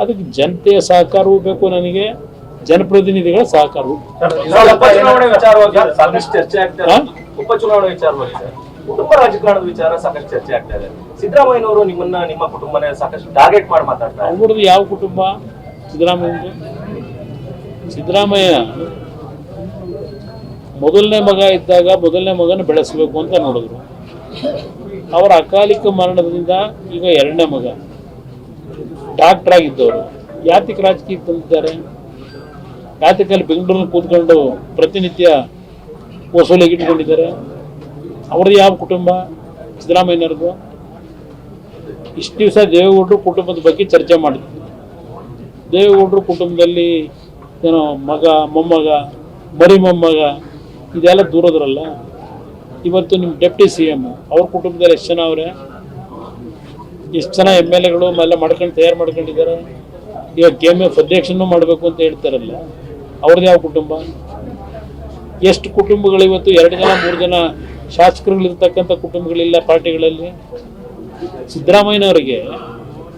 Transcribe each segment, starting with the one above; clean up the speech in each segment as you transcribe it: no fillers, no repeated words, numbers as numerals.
ಅದಕ್ಕೆ ಜನತೆಯ ಸಹಕಾರವೂ ಬೇಕು, ನನಗೆ ಜನಪ್ರತಿನಿಧಿಗಳ ಸಹಕಾರವೂ. ಉಪಚುನಾವಣೆ ವಿಚಾರವಾಗಿ ಸಾಕಷ್ಟು ಚರ್ಚೆ ಆಗ್ತಾ ಇದೆ. ಉಪಚುನಾವಣೆ ವಿಚಾರವಾಗಿ ಕುಟುಂಬ ರಾಜಕಾರಣದ ವಿಚಾರ ಸಾಕಷ್ಟು ಚರ್ಚೆ ಆಗ್ತಾ ಇದೆ. ಸಿದ್ದರಾಮಯ್ಯನವರು ನಿಮ್ಮ ಕುಟುಂಬನೇ ಸಾಕಷ್ಟು ಟಾರ್ಗೆಟ್ ಮಾಡಿ ಮಾತಾಡ್ತಾರೆ. ಅವ್ರದ್ದು ಯಾವ ಕುಟುಂಬ? ಸಿದ್ದರಾಮಯ್ಯ ಮೊದಲನೇ ಮಗ ಇದ್ದಾಗ ಮೊದಲನೇ ಮಗನ ಬೆಳೆಸಬೇಕು ಅಂತ ನೋಡಿದ್ರು. ಅವರ ಅಕಾಲಿಕ ಮರಣದಿಂದ ಈಗ ಎರಡನೇ ಮಗ ಡಾಕ್ಟರ್ ಆಗಿದ್ದವರು ಯಾತಿಗೆ ರಾಜಕೀಯಕ್ಕೆ ತಂದಿದ್ದಾರೆ? ಯಾತಕಲ್ಲಿ ಬೆಂಗಳೂರಲ್ಲಿ ಕೂತ್ಕೊಂಡು ಪ್ರತಿನಿತ್ಯ ವಸೂಲಿಗೆ ಇಟ್ಕೊಂಡಿದ್ದಾರೆ? ಅವ್ರದ್ದು ಯಾವ ಕುಟುಂಬ? ಸಿದ್ದರಾಮಯ್ಯನವ್ರದ್ದು. ಇಷ್ಟು ದಿವಸ ದೇವೇಗೌಡರು ಕುಟುಂಬದ ಬಗ್ಗೆ ಚರ್ಚೆ ಮಾಡಿದ್ರು. ದೇವೇಗೌಡರು ಕುಟುಂಬದಲ್ಲಿ ಏನೋ ಮಗ, ಮೊಮ್ಮಗ, ಬರೀ ಮೊಮ್ಮಗ ಇದೆಲ್ಲ ದೂರದ್ರಲ್ಲ. ಇವತ್ತು ನಿಮ್ಮ ಡೆಪ್ಟಿ CM ಅವ್ರ ಕುಟುಂಬದಲ್ಲಿ ಎಷ್ಟು ಜನ ಅವರೇ? ಎಷ್ಟು ಜನ MLAಗಳು ಎಲ್ಲ ಮಾಡ್ಕೊಂಡು ತಯಾರು ಮಾಡ್ಕೊಂಡಿದ್ದಾರೆ. ಈಗ KMF ಅಧ್ಯಕ್ಷನೂ ಮಾಡಬೇಕು ಅಂತ ಹೇಳ್ತಾರಲ್ಲ, ಅವ್ರದ್ದು ಯಾವ ಕುಟುಂಬ? ಎಷ್ಟು ಕುಟುಂಬಗಳು ಇವತ್ತು 2 ಜನ 3 ಜನ ಶಾಸಕರುಗಳಿರ್ತಕ್ಕಂಥ ಕುಟುಂಬಗಳಿಲ್ಲ ಪಾರ್ಟಿಗಳಲ್ಲಿ. ಸಿದ್ದರಾಮಯ್ಯನವರಿಗೆ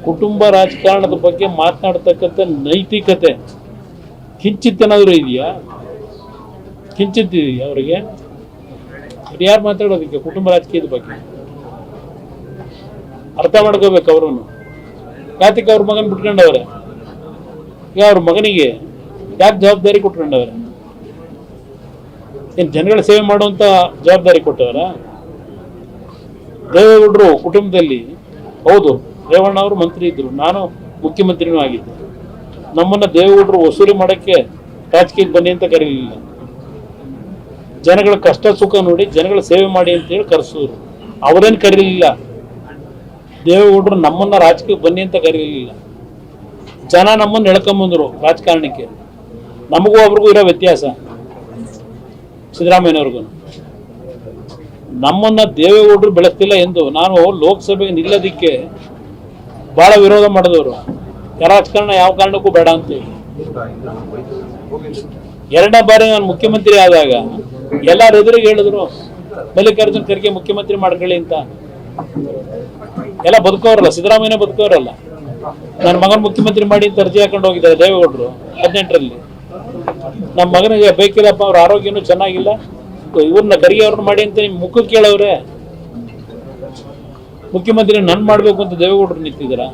ಕುಟುಂಬ ರಾಜಕಾರಣದ ಬಗ್ಗೆ ಮಾತನಾಡ್ತಕ್ಕಂಥ ನೈತಿಕತೆ ಕಿಂಚಿತ್ತೇನಾದರೂ ಇದೆಯಾ? ಕಿಂಚಿತ್ತಿದೆಯಾ ಅವರಿಗೆ? ಯಾರು ಮಾತಾಡೋದಕ್ಕೆ ಕುಟುಂಬ ರಾಜಕೀಯದ ಬಗ್ಗೆ? ಅರ್ಥ ಮಾಡ್ಕೋಬೇಕು ಅವರನ್ನು. ಯಾತಕ್ಕೆ ಅವ್ರ ಮಗನ ಬಿಟ್ಕೊಂಡವ್ರೆ? ಈಗ ಅವ್ರ ಮಗನಿಗೆ ಯಾಕೆ ಜವಾಬ್ದಾರಿ ಕೊಟ್ಕೊಂಡವ್ರೆ? ಏನು ಜನಗಳ ಸೇವೆ ಮಾಡುವಂಥ ಜವಾಬ್ದಾರಿ ಕೊಟ್ಟವರ? ದೇವೇಗೌಡರು ಕುಟುಂಬದಲ್ಲಿ ಹೌದು, ರೇವಣ್ಣ ಅವರು ಮಂತ್ರಿ ಇದ್ರು, ನಾನು ಮುಖ್ಯಮಂತ್ರಿನೂ ಆಗಿದ್ದೆ. ನಮ್ಮನ್ನು ದೇವೇಗೌಡರು ವಸೂಲಿ ಮಾಡೋಕ್ಕೆ ರಾಜಕೀಯಕ್ಕೆ ಬನ್ನಿ ಅಂತ ಕರೀಲಿಲ್ಲ. ಜನಗಳ ಕಷ್ಟ ಸುಖ ನೋಡಿ ಜನಗಳ ಸೇವೆ ಮಾಡಿ ಅಂತೇಳಿ ಕರೆಸಿದ್ರು. ಅವರೇನು ಕರೀಲಿಲ್ಲ. ದೇವೇಗೌಡರು ನಮ್ಮನ್ನು ರಾಜಕೀಯಕ್ಕೆ ಬನ್ನಿ ಅಂತ ಕರೀಲಿಲ್ಲ. ಜನ ನಮ್ಮನ್ನು ಎಳ್ಕೊಂಬಂದರು ರಾಜಕಾರಣಕ್ಕೆ. ನಮಗೂ ಅವ್ರಿಗೂ ಇರೋ ವ್ಯತ್ಯಾಸ, ಸಿದ್ದರಾಮಯ್ಯನವ್ರಿಗೂ. ನಮ್ಮನ್ನು ದೇವೇಗೌಡರು ಬೆಳೆಸ್ತಿಲ್ಲ ಎಂದು ನಾನು ಲೋಕಸಭೆಗೆ ನಿಲ್ಲೋದಕ್ಕೆ ಭಾಳ ವಿರೋಧ ಮಾಡಿದವರು. ರಾಜಕಾರಣ ಯಾವ ಕಾರಣಕ್ಕೂ ಬೇಡ ಅಂತೇಳಿ. ಎರಡನೇ ಬಾರಿ ನಾನು ಮುಖ್ಯಮಂತ್ರಿ ಆದಾಗ ಎಲ್ಲರ ಎದುರಿಗೆ ಹೇಳಿದ್ರು ಮಲ್ಲಿಕಾರ್ಜುನ್ ಖರ್ಗೆ ಮುಖ್ಯಮಂತ್ರಿ ಮಾಡ್ಕೊಳ್ಳಿ ಅಂತ. ಎಲ್ಲ ಬದುಕೋರಲ್ಲ, ಸಿದ್ದರಾಮಯ್ಯ ಬದುಕೋರಲ್ಲ. ನನ್ನ ಮಗನ ಮುಖ್ಯಮಂತ್ರಿ ಮಾಡಿ ಅಂತ ಅರ್ಜಿ ಹಾಕೊಂಡು ಹೋಗಿದ್ದಾರೆ ದೇವೇಗೌಡರು 18ರಲ್ಲಿ. ನಮ್ಮ ಮಗನಿಗೆ ಬೇಕಿಲ್ಲಪ್ಪ, ಅವ್ರ ಆರೋಗ್ಯನೂ ಚೆನ್ನಾಗಿಲ್ಲ, ಇವ್ರನ್ನ ಖರ್ಗೆ ಅವ್ರನ್ನ ಮಾಡಿ ಅಂತ ನಿಮ್ಮ ಮುಖಕ್ಕೆ ಕೇಳವ್ರೆ. ಮುಖ್ಯಮಂತ್ರಿ ನನ್ ಮಾಡಬೇಕು ಅಂತ ದೇವೇಗೌಡರು ನಿಂತಿದ್ದೀರಾ?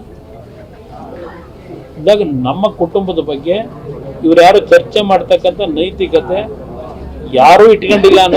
ಇದಾಗ ನಮ್ಮ ಕುಟುಂಬದ ಬಗ್ಗೆ ಇವ್ರು ಯಾರು ಚರ್ಚೆ ಮಾಡ್ತಕ್ಕಂಥ ನೈತಿಕತೆ ಯಾರೂ ಇಟ್ಕೊಂಡಿಲ್ಲ ಅನ್ನೋ